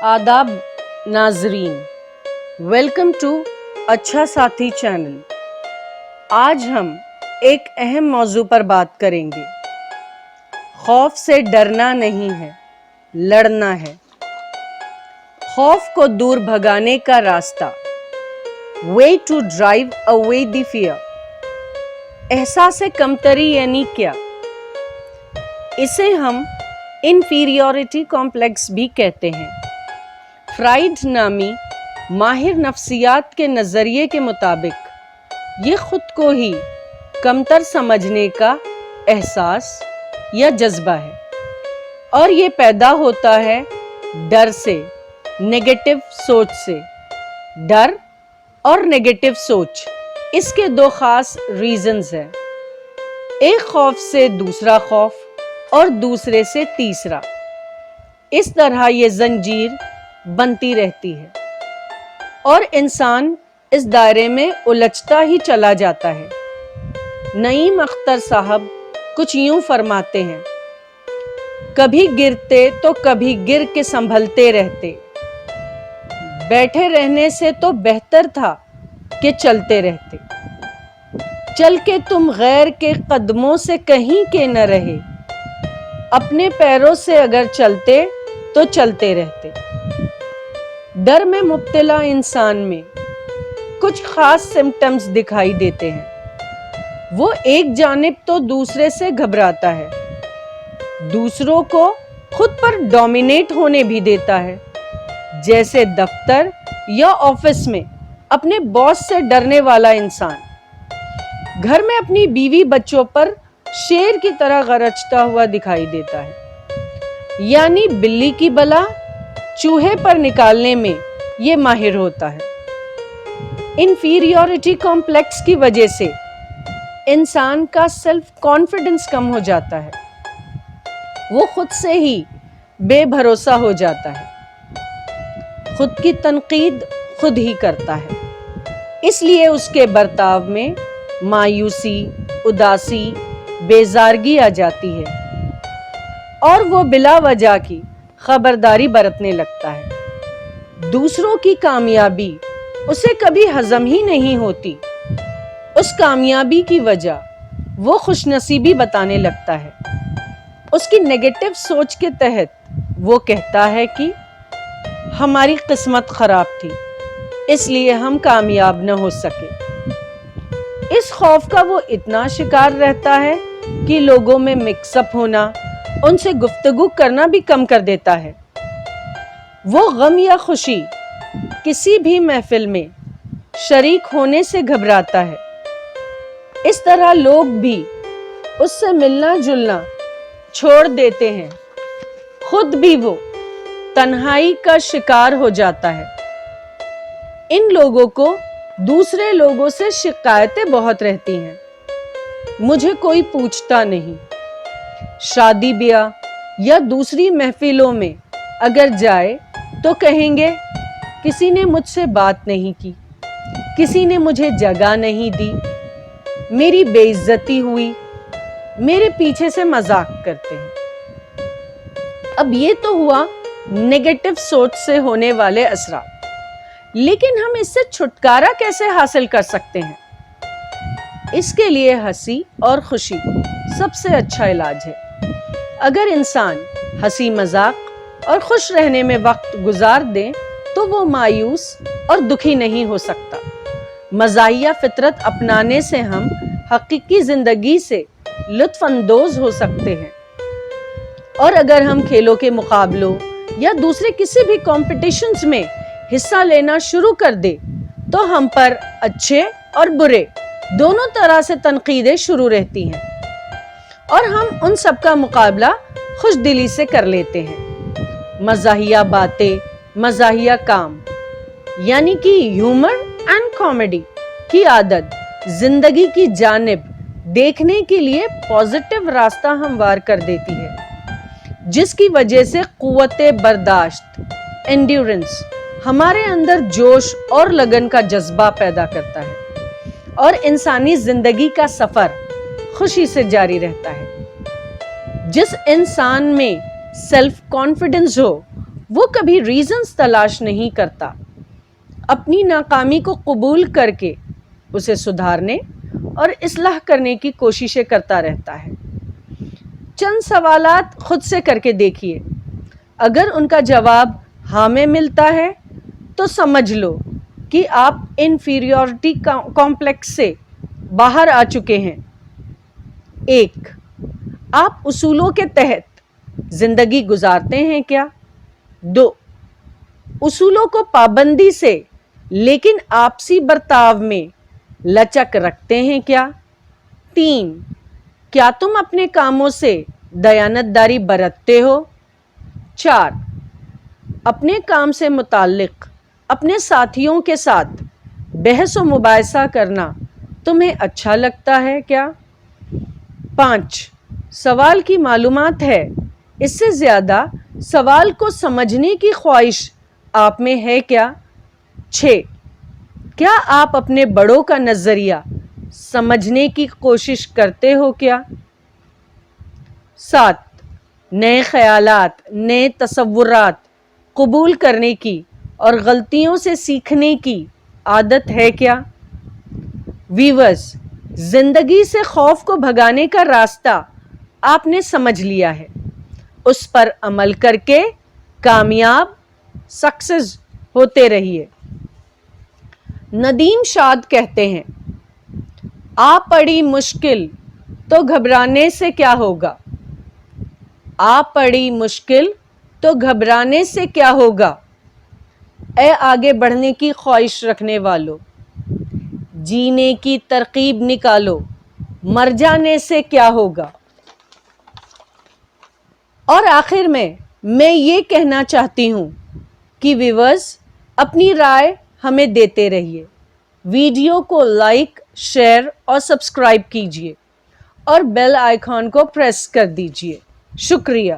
आदाब नाजरीन, welcome to अच्छा साथी चैनल। आज हम एक अहम मौजू पर बात करेंगे। खौफ से डरना नहीं है, लड़ना है। खौफ को दूर भगाने का रास्ता, way to drive away the fear. एहसास कमतरी यानी क्या? इसे हम इन्फीरियॉरिटी कॉम्प्लेक्स भी कहते हैं। फ्राइड नामी माहिर नफ्सियात के नज़रिए के मुताबिक ये खुद को ही कमतर समझने का एहसास या जज्बा है, और ये पैदा होता है डर से, नेगेटिव सोच से। डर और नेगेटिव सोच, इसके दो खास रीजंस हैं। एक खौफ से दूसरा खौफ और दूसरे से तीसरा। इस तरह ये जंजीर बनती रहती है और इंसान इस दायरे में उलझता ही चला जाता है। नईम अख्तर साहब कुछ यूं फरमाते हैं, कभी गिरते तो कभी गिर के संभलते रहते, बैठे रहने से तो बेहतर था कि चलते रहते। चल के तुम गैर के कदमों से कहीं के न रहे, अपने पैरों से अगर चलते तो चलते रहते। डर में मुब्तला इंसान में कुछ खास सिम्टम्स दिखाई देते हैं। वो एक जानिब तो दूसरे से घबराता है, दूसरों को खुद पर डोमिनेट होने भी देता है। जैसे दफ्तर या ऑफिस में अपने बॉस से डरने वाला इंसान, घर में अपनी बीवी बच्चों पर शेर की तरह गरजता हुआ दिखाई देता है। यानी बिल्ली की बला चूहे पर निकालने में ये माहिर होता है। इन्फीरियॉरिटी कॉम्प्लेक्स की वजह से इंसान का सेल्फ कॉन्फिडेंस कम हो जाता है, वो खुद से ही बेभरोसा हो जाता है, खुद की तनकीद खुद ही करता है। इसलिए उसके बर्ताव में मायूसी, उदासी, बेजारगी आ जाती है और वो बिला वजह की खबरदारी बरतने लगता है। दूसरों की कामयाबी उसे कभी हजम ही नहीं होती। उस कामयाबी की वजह वो खुशनसीबी बताने लगता है। उसकी नेगेटिव सोच के तहत वो कहता है कि हमारी किस्मत खराब थी, इसलिए हम कामयाब न हो सके। इस खौफ का वो इतना शिकार रहता है कि लोगों में मिक्सअप होना, उनसे गुफ्तगू करना भी कम कर देता है। वो गम या खुशी किसी भी महफिल में शरीक होने से घबराता है। इस तरह लोग भी उससे मिलना जुलना छोड़ देते हैं, खुद भी वो तन्हाई का शिकार हो जाता है। इन लोगों को दूसरे लोगों से शिकायतें बहुत रहती हैं। मुझे कोई पूछता नहीं। शादी ब्याह या दूसरी महफिलों में अगर जाए तो कहेंगे किसी ने मुझसे बात नहीं की, किसी ने मुझे जगह नहीं दी, मेरी बेइज्जती हुई, मेरे पीछे से मजाक करते हैं। अब ये तो हुआ नेगेटिव सोच से होने वाले असरात, लेकिन हम इससे छुटकारा कैसे हासिल कर सकते हैं? इसके लिए हंसी और खुशी सबसे अच्छा इलाज है। अगर इंसान हंसी मजाक और खुश रहने में वक्त गुजार दे तो वो मायूस और दुखी नहीं हो सकता। मज़ाहिया फितरत अपनाने से हम हकीकी जिंदगी से लुत्फ अंदोज हो सकते हैं। और अगर हम खेलों के मुकाबलों या दूसरे किसी भी कॉम्पिटिशन्स में हिस्सा लेना शुरू कर दे तो हम पर अच्छे और बुरे दोनों तरह से तनकीदें शुरू रहती हैं, और हम उन सब का मुकाबला खुश दिली से कर लेते हैं। मज़ाहिया बातें, मज़ाहिया काम, यानी कि ह्यूमर एंड कॉमेडी की आदत जिंदगी की जानिब देखने के लिए पॉजिटिव रास्ता हमवार कर देती है, जिसकी वजह से कुव्वते बर्दाश्त, एंड्योरेंस हमारे अंदर जोश और लगन का जज्बा पैदा करता है, और इंसानी जिंदगी का सफर खुशी से जारी रहता है। जिस इंसान में सेल्फ कॉन्फिडेंस हो وہ کبھی ریزنز تلاش نہیں کرتا، اپنی ناکامی کو قبول کر کے اسے سدھارنے اور اصلاح کرنے کی کوششیں کرتا رہتا ہے۔ چند سوالات خود سے کر کے دیکھیے، اگر ان کا جواب ہاں میں ملتا ہے تو سمجھ لو کہ آپ انفیریورٹی کمپلیکس سے باہر آ چکے ہیں۔ 1. آپ اصولوں کے تحت زندگی گزارتے ہیں کیا؟ 2. اصولوں کو پابندی سے لیکن آپسی برتاؤ میں لچک رکھتے ہیں کیا؟ 3. کیا تم اپنے کاموں سے دیانتداری برتتے ہو؟ 4. اپنے کام سے متعلق اپنے ساتھیوں کے ساتھ بحث و مباحثہ کرنا تمہیں اچھا لگتا ہے کیا؟ 5. سوال کی معلومات ہے، اس سے زیادہ سوال کو سمجھنے کی خواہش آپ میں ہے کیا؟ 6. کیا آپ اپنے بڑوں کا نظریہ سمجھنے کی کوشش کرتے ہو کیا؟ 7. نئے خیالات، نئے تصورات قبول کرنے کی اور غلطیوں سے سیکھنے کی عادت ہے کیا؟ ویورز، زندگی سے خوف کو بھگانے کا راستہ آپ نے سمجھ لیا ہے، اس پر عمل کر کے کامیاب سکسیس ہوتے رہیے۔ ندیم شاد کہتے ہیں، آ پڑی مشکل تو گھبرانے سے کیا ہوگا؟ آ پڑی مشکل تو گھبرانے سے کیا ہوگا؟ اے آگے بڑھنے کی خواہش رکھنے والو، جینے کی ترغیب نکالو، مر جانے سے کیا ہوگا؟ اور آخر میں یہ کہنا چاہتی ہوں کہ ویورز اپنی رائے ہمیں دیتے رہیے، ویڈیو کو لائک، شیئر اور سبسکرائب کیجیے اور بیل آئیکن کو پریس کر دیجیے۔ شکریہ۔